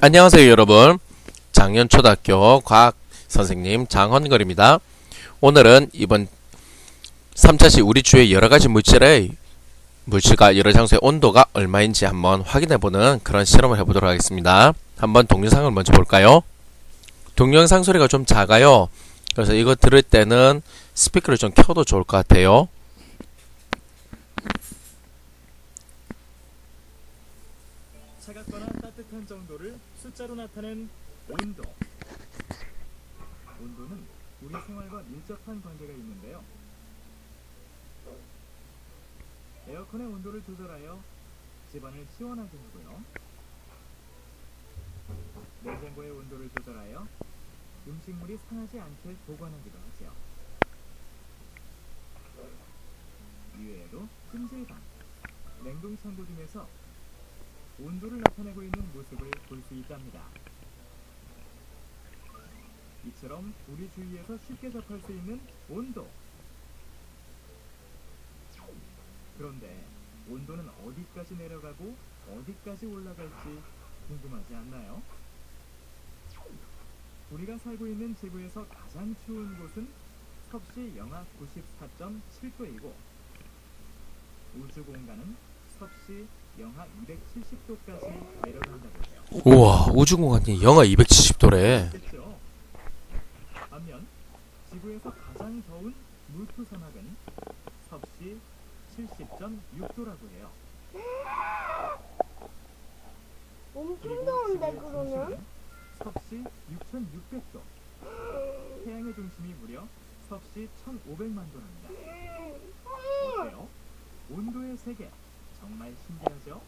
안녕하세요 여러분, 장년초등학교 과학선생님 장헌걸입니다. 오늘은 이번 3차시 우리 주위의 여러가지 물질과 여러 장소의 온도가 얼마인지 한번 확인해보는 그런 실험을 해보도록 하겠습니다. 한번 동영상을 먼저 볼까요? 동영상 소리가 좀 작아요. 그래서 이거 들을 때는 스피커를 좀 켜도 좋을 것 같아요. 차갑거나 따뜻한 정도를 숫자로 나타낸 온도. 온도는 우리 생활과 밀접한 관계가 있는데요. 에어컨의 온도를 조절하여 집안을 시원하게 하고요. 냉장고의 온도를 조절하여 음식물이 상하지 않게 보관하기도 하죠. 이외에도 찜질방, 냉동창고 중에서 온도를 나타내고 있는 모습을 볼 수 있답니다. 이처럼 우리 주위에서 쉽게 접할 수 있는 온도. 그런데 온도는 어디까지 내려가고 어디까지 올라갈지 궁금하지 않나요? 우리가 살고 있는 지구에서 가장 추운 곳은 섭씨 영하 94.7도이고 우주 공간은 섭씨 영하 270도까지 내려간다고 해요. 우와, 우주공간이 영하 270도래. 반면 지구에서 가장 더운 물투 사막은 섭씨 70.6도라고 해요. 엄청 더운데 그러면? 섭씨 6,600도. 태양의 중심이 무려 섭씨 1,500만 도랍니다. 어때요? 온도의 세계 정말 신기하죠?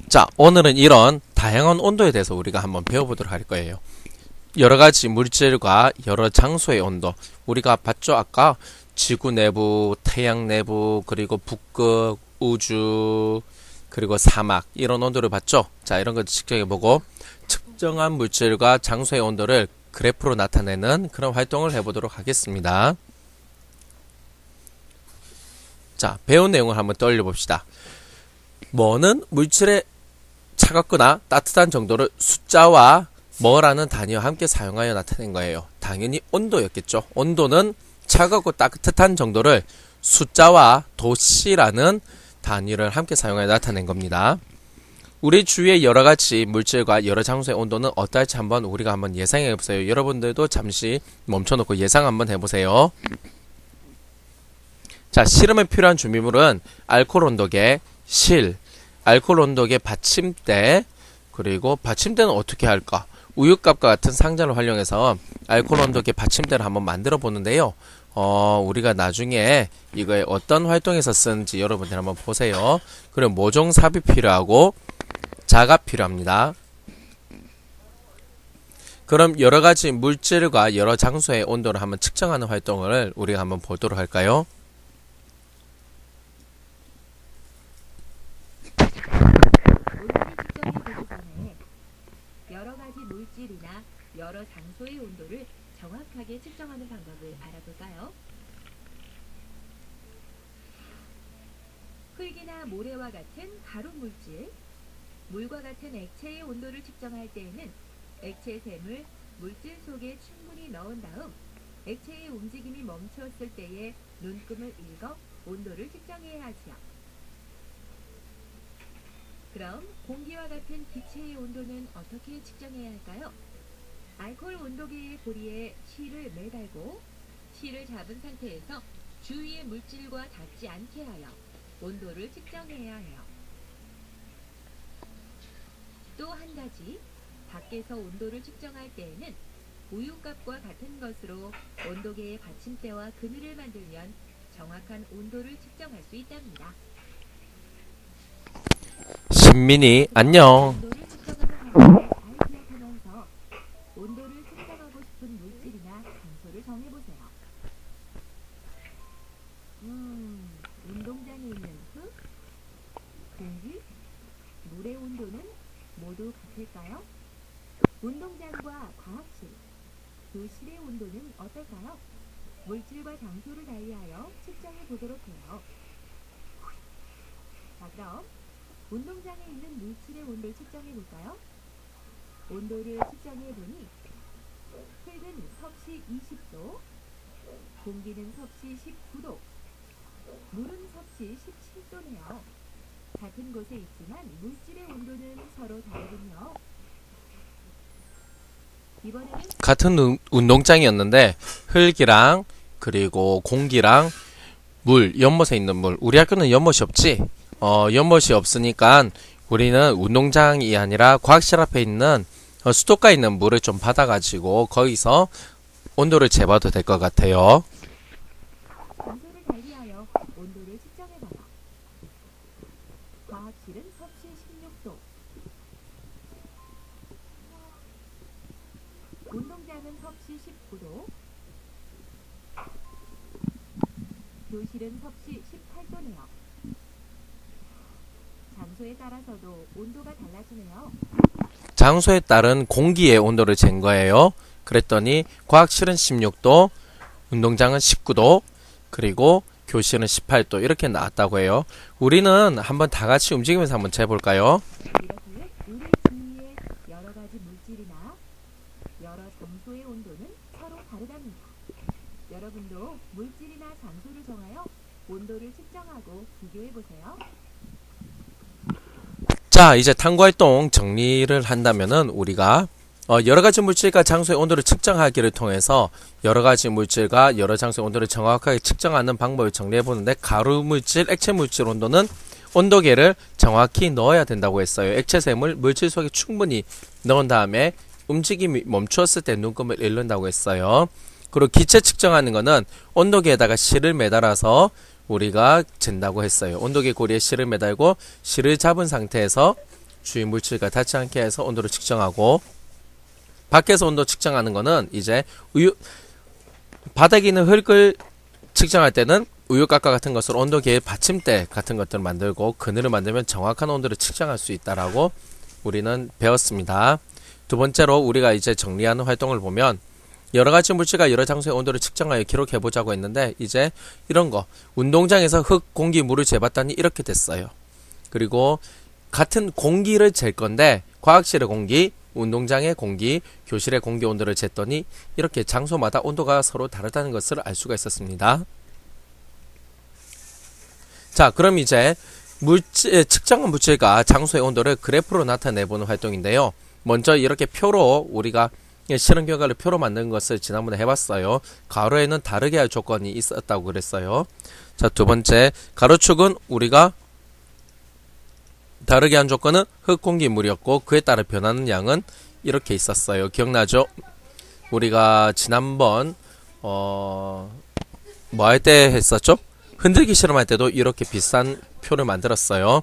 자, 오늘은 이런 다양한 온도에 대해서 우리가 한번 배워보도록 할 거예요. 여러가지 물질과 여러 장소의 온도, 우리가 봤죠? 아까 지구 내부, 태양 내부, 그리고 북극, 우주, 그리고 사막, 이런 온도를 봤죠? 자, 이런 거 측정해보고 특정한 물질과 장소의 온도를 그래프로 나타내는 그런 활동을 해보도록 하겠습니다. 자, 배운 내용을 한번 떠올려 봅시다. 뭐는 물질의 차갑거나 따뜻한 정도를 숫자와 뭐라는 단위와 함께 사용하여 나타낸 거예요. 당연히 온도였겠죠. 온도는 차갑고 따뜻한 정도를 숫자와 도씨라는 단위를 함께 사용하여 나타낸 겁니다. 우리 주위의 여러가지 물질과 여러 장소의 온도는 어떨지 우리가 한번 예상해 보세요. 여러분들도 잠시 멈춰놓고 예상 한번 해보세요. 자, 실험에 필요한 준비물은 알코올 온도계, 실, 알코올 온도계 받침대, 그리고 받침대는 어떻게 할까? 우유값과 같은 상자를 활용해서 알코올 온도계 받침대를 한번 만들어 보는데요. 우리가 나중에 이거에 어떤 활동에서 쓰는지 여러분들 한번 보세요. 그리고 모종삽이 필요하고 자가 필요합니다. 그럼 여러가지 물질과 여러 장소의 온도를 한번 측정하는 활동을 우리가 한번 보도록 할까요? 여러 가지 물질이나 여러 장소의 온도를 정확하게 측정하는 방법을 알아볼까요? 흙이나 모래와 같은 가루 물질, 물과 같은 액체의 온도를 측정할 때에는 액체 샘을 물질 속에 충분히 넣은 다음 액체의 움직임이 멈추었을 때에 눈금을 읽어 온도를 측정해야 하지요. 그럼 공기와 같은 기체의 온도는 어떻게 측정해야 할까요? 알코올 온도계의 고리에 실을 매달고 실을 잡은 상태에서 주위의 물질과 닿지 않게 하여 온도를 측정해야 해요. 또 한 가지, 밖에서 온도를 측정할 때에는 우유값과 같은 것으로 온도계의 받침대와 그늘을 만들면 정확한 온도를 측정할 수 있답니다. 신민이 안녕. 온도를 측정하는 방법을 잘 기억하면서 온도를 측정하고 싶은 물질이나 장소를 정해보세요. 운동장에 있는 흙, 공기, 물의 온도는 모두 같을까요? 운동장과 과학실, 교실의 온도는 어떨까요? 물질과 장소를 달리하여 측정해 보도록 해요. 자, 그럼 운동장에 있는 물질의 온도를 측정해 볼까요? 온도를 측정해 보니 흙은 섭씨 20도, 공기는 섭씨 19도, 물은 섭씨 17도네요. 같은 곳에 있지만 물질의 온도는 서로 다르군요. 이번에는 같은 운동장이었는데 흙이랑 그리고 공기랑 물, 연못에 있는 물. 우리 학교는 연못이 없지? 연못이 없으니까 우리는 운동장이 아니라 과학실 앞에 있는 수도가에 있는 물을 좀 받아가지고 거기서 온도를 재봐도 될 것 같아요. 장소를 달리하여 온도를 측정해봐요. 과학실은 섭씨 16도, 운동장은 섭씨 19도, 교실은 섭씨 18도네요. 장소에 따라서도 온도가 달라지네요. 장소에 따른 공기의 온도를 잰 거예요. 그랬더니 과학실은 16도, 운동장은 19도, 그리고 교실은 18도 이렇게 나왔다고 해요. 우리는 한번 다 같이 움직이면서 한번 재볼까요? 이렇게 우리 주위의 여러 가지 물질이나 여러 장소의 온도는 서로 다르답니다. 여러분도 물질이나 장소를 정하여 온도를 측정하고 비교해보세요. 자, 이제 탐구활동 정리를 한다면은 우리가 여러 가지 물질과 장소의 온도를 측정하기를 통해서 여러 가지 물질과 여러 장소의 온도를 정확하게 측정하는 방법을 정리해 보는데, 가루 물질, 액체 물질 온도는 온도계를 정확히 넣어야 된다고 했어요. 액체샘을 물질 속에 충분히 넣은 다음에 움직임이 멈추었을 때 눈금을 잃는다고 했어요. 그리고 기체 측정하는 거는 온도계에다가 실을 매달아서 우리가 잰다고 했어요. 온도계 고리에 실을 매달고 실을 잡은 상태에서 주위 물질과 닿지 않게 해서 온도를 측정하고, 밖에서 온도 측정하는 거는 이제 바닥에 있는 흙을 측정할 때는 우유곽과 같은 것으로 온도계의 받침대 같은 것들을 만들고 그늘을 만들면 정확한 온도를 측정할 수 있다라고 우리는 배웠습니다. 두 번째로 우리가 이제 정리하는 활동을 보면 여러 가지 물질과 여러 장소의 온도를 측정하여 기록해 보자고 했는데, 이제 이런 거 운동장에서 흙, 공기, 물을 재봤더니 이렇게 됐어요. 그리고 같은 공기를 잴 건데 과학실의 공기, 운동장의 공기, 교실의 공기 온도를 쟀더니 이렇게 장소마다 온도가 서로 다르다는 것을 알 수가 있었습니다. 자, 그럼 이제 측정한 물질과 장소의 온도를 그래프로 나타내보는 활동인데요. 먼저 이렇게 표로 우리가 실험 결과를 표로 만든 것을 지난번에 해봤어요. 가로에는 다르게 할 조건이 있었다고 그랬어요. 자, 두 번째 가로축은 우리가 다르게 한 조건은 흙, 공기, 물이었고 그에 따라 변하는 양은 이렇게 있었어요. 기억나죠? 우리가 지난번 뭐 할 때 했었죠? 흔들기 실험할 때도 이렇게 비슷한 표를 만들었어요.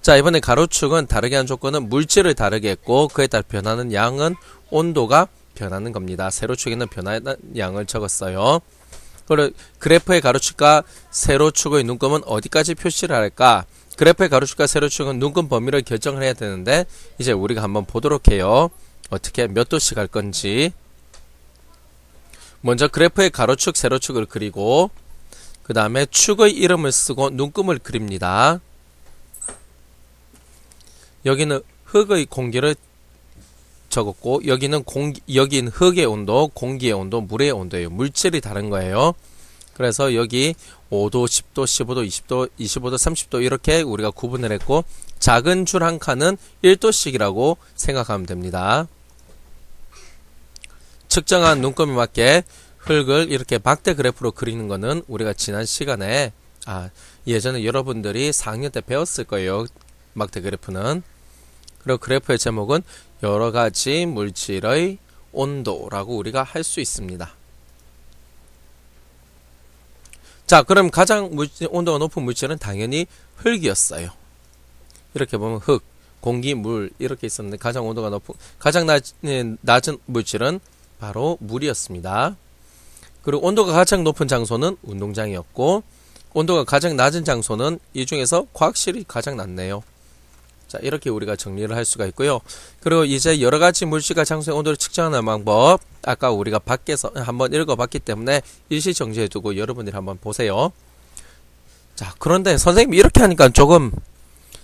자, 이번에 가로축은 다르게 한 조건은 물질을 다르게 했고 그에 따라 변하는 양은 온도가 변하는 겁니다. 세로축에는 변하는 양을 적었어요. 그리고 그래프의 가로축과 세로축의 눈금은 어디까지 표시를 할까? 그래프의 가로축과 세로축은 눈금 범위를 결정을 해야 되는데, 이제 우리가 한번 보도록 해요. 어떻게 몇 도씩 할 건지. 먼저 그래프의 가로축, 세로축을 그리고 그 다음에 축의 이름을 쓰고 눈금을 그립니다. 여기는 흙의 공기를 적었고 여기는 여긴 흙의 온도, 공기의 온도, 물의 온도예요. 물질이 다른 거예요. 그래서 여기 5도, 10도, 15도, 20도, 25도, 30도 이렇게 우리가 구분을 했고 작은 줄 한 칸은 1도씩이라고 생각하면 됩니다. 측정한 눈금에 맞게 흙을 이렇게 막대 그래프로 그리는 거는 우리가 지난 시간에 예전에 여러분들이 4학년 때 배웠을 거예요. 막대 그래프는. 그리고 그래프의 제목은 여러가지 물질의 온도라고 우리가 할 수 있습니다. 자, 그럼 가장 온도가 높은 물질은 당연히 흙이었어요. 이렇게 보면 흙, 공기, 물 이렇게 있었는데 가장 낮은 물질은 바로 물이었습니다. 그리고 온도가 가장 높은 장소는 운동장이었고 온도가 가장 낮은 장소는 이 중에서 과학실이 가장 낮네요. 자, 이렇게 우리가 정리를 할 수가 있고요. 그리고 이제 여러 가지 물질과 장소의 온도를 측정하는 방법, 아까 우리가 밖에서 한번 읽어봤기 때문에 일시 정지해두고 여러분들이 한번 보세요. 자, 그런데 선생님이 이렇게 하니까 조금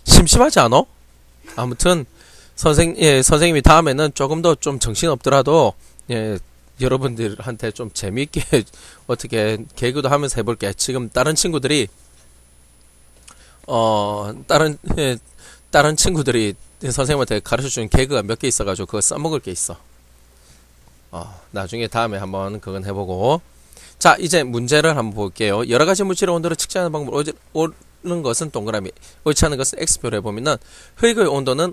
심심하지 않아? 아무튼 선생님이 다음에는 조금 더 좀 정신 없더라도 여러분들한테 좀 재미있게 어떻게 개그도 하면서 해볼게. 지금 다른 친구들이 다른 친구들이 선생님한테 가르쳐준 개그가 몇 개 있어가지고 그거 써먹을 게 있어. 나중에 다음에 한번 그건 해보고. 자, 이제 문제를 한번 볼게요. 여러가지 물질의 온도를 측정하는 방법을 옳은 것은 동그라미, 옳지 않은 것은 X표로 해보면은, 흙의 온도는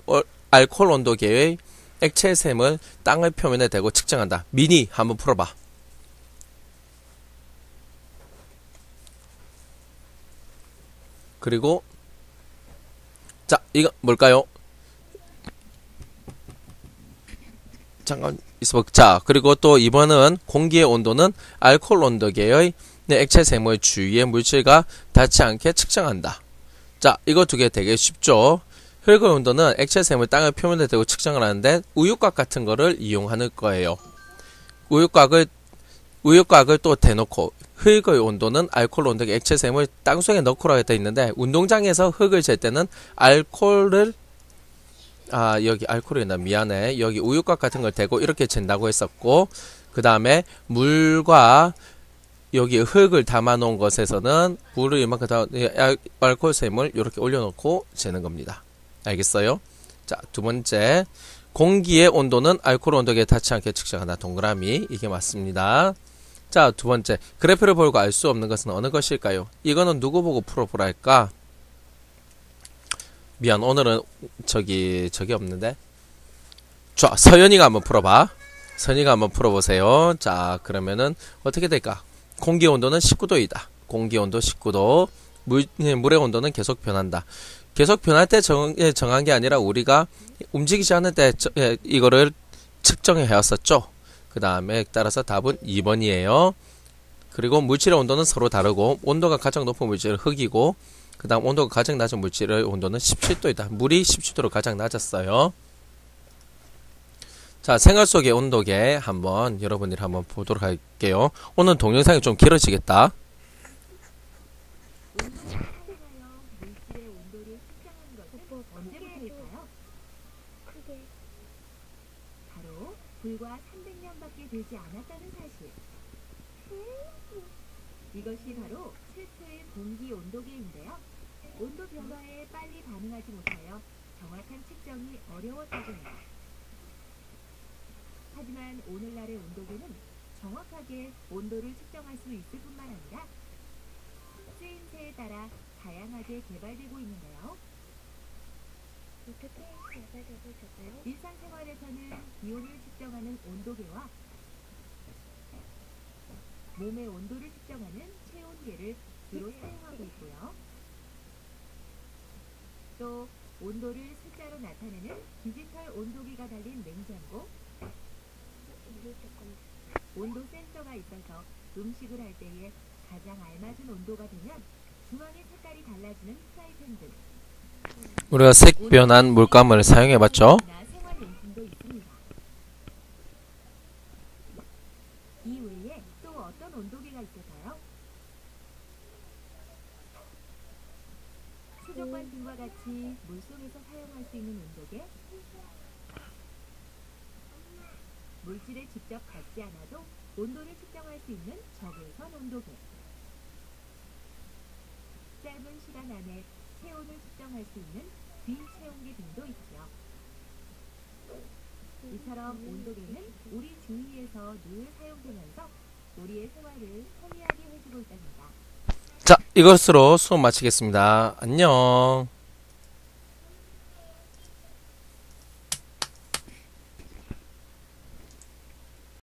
알코올 온도계의 액체 샘을 땅의 표면에 대고 측정한다. 미니 한번 풀어봐. 그리고 자, 이거 뭘까요? 잠깐 있어봐. 자, 그리고 또 2번은 공기의 온도는 알코올 온도계의 액체 샘의 주위의 물질과 닿지 않게 측정한다. 자, 이거 두 개 되게 쉽죠? 흙의 온도는 액체 샘을 땅의 표면에 대고 측정을 하는데 우유곽 같은 거를 이용하는 거예요. 우유곽을 또 대놓고 흙의 온도는 알코올 온도계 액체 샘을 땅속에 넣고라고 되어 있는데 운동장에서 흙을 잴 때는 알코올을 여기 알코올이나 미안해. 여기 우유곽 같은 걸 대고 이렇게 잰다고 했었고, 그 다음에 물과 여기 흙을 담아 놓은 것에서는 물을 이만큼 알코올 샘을 이렇게 올려놓고 재는 겁니다. 알겠어요? 자, 두 번째, 공기의 온도는 알코올 온도계에 닿지 않게 측정한다. 동그라미. 이게 맞습니다. 자, 두 번째, 그래프를 보고 알 수 없는 것은 어느 것일까요? 이거는 누구 보고 풀어보랄까? 미안, 오늘은 저기 없는데. 자, 서연이가 한번 풀어봐. 서연이가 한번 풀어보세요. 자, 그러면은 어떻게 될까? 공기 온도는 19도이다. 공기 온도 19도. 물의 온도는 계속 변한다. 계속 변할 때 정한 게 아니라 우리가 움직이지 않을 때 이거를 측정해 왔었죠. 그 다음에 따라서 답은 2번이에요. 그리고 물질의 온도는 서로 다르고 온도가 가장 높은 물질은 흙이고 그 다음 온도가 가장 낮은 물질의 온도는 17도이다. 물이 17도로 가장 낮았어요. 자, 생활 속의 온도계 여러분들이 한번 보도록 할게요. 오늘 동영상이 좀 길어지겠다. 물질의 온도를 측정한 것은 언제부터일까요? 그게 바로 불과 300년밖에 되지 않았다는 사실. 이것이 바로 최초의 공기 온도계인데요. 온도 변화에 빨리 반응하지 못하여 정확한 측정이 어려웠다고요. 하지만 오늘날의 온도계는 정확하게 온도를 측정할 수 있을 뿐만 아니라 쓰임새에 따라 다양하게 개발되고 있는데요. 어떻게 개발되고 있을까요? 일상생활에서는 기온을 측정하는 온도계와 몸의 온도를 측정하는 체온계를 주로 사용하고 있고요. 또 온도를 숫자로 나타내는 디지털 온도계가 달린 냉장고, 온도 센서가 있어서 음식을 할 때에 가장 알맞은 온도가 되면 중앙의 색깔이 달라지는 프라이팬 등 우리가 색 변한 물감을 사용해봤죠. 생활용품도 있습니다. 이 외에 또 어떤 온도계가 있을까요? 수족관 등과 같이 물속에서 사용할 수 있는 온도계, 물질에 직접 닿지 않아도 온도를 측정할 수 있는 적외선 온도계, 짧은 시간 안에 체온을 측정할 수 있는 비체온계 등도 있죠. 이처럼 온도계는 우리 주위에서 늘 사용되면서 우리의 생활을 편리하게 해주고 있답니다. 자, 이것으로 수업 마치겠습니다. 안녕.